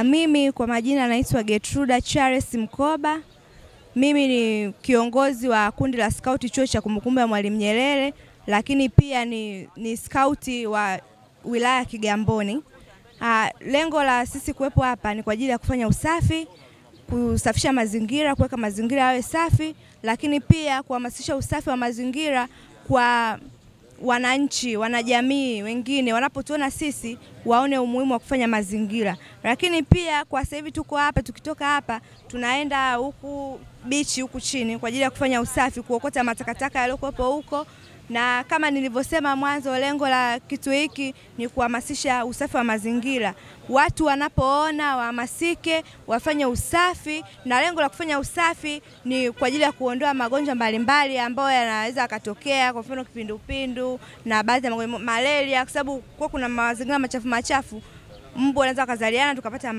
Mimi kwa majina naitwa Getruda Charles Mkoba. Mimi ni kiongozi wa kundi la skauti chuo cha kumbukumbu ya Mwalimu Nyerere, lakini pia ni skauti wa wilaya ya Kigamboni. Lengo la sisi kuwepo hapa ni kwa ajili ya kufanya usafi, kusafisha mazingira, kuweka mazingira yawe safi, lakini pia kuhamasisha usafi wa mazingira kwa wananchi, wanajamii wengine wanapotuona sisi waone umuhimu wa kufanya mazingira. Lakini pia kwa sasa hivi tuko hapa, tukitoka hapa tunaenda huku bichi huku chini kwa ajili ya kufanya usafi, kuokota matakataka yaliyokuwepo huko. Na kama nilivyosema mwanzo, lengo la kitu hiki ni kuhamasisha usafi wa mazingira. Watu wanapoona wahamasike, wafanye usafi, na lengo la kufanya usafi ni kwa ajili ya kuondoa magonjwa mbalimbali ambayo yanaweza katokea, kwa mfano kipindupindu na baadhi ya malaria, kwa sababu kuna mazingira machafu, mbu anaweza kuzaliana tukapata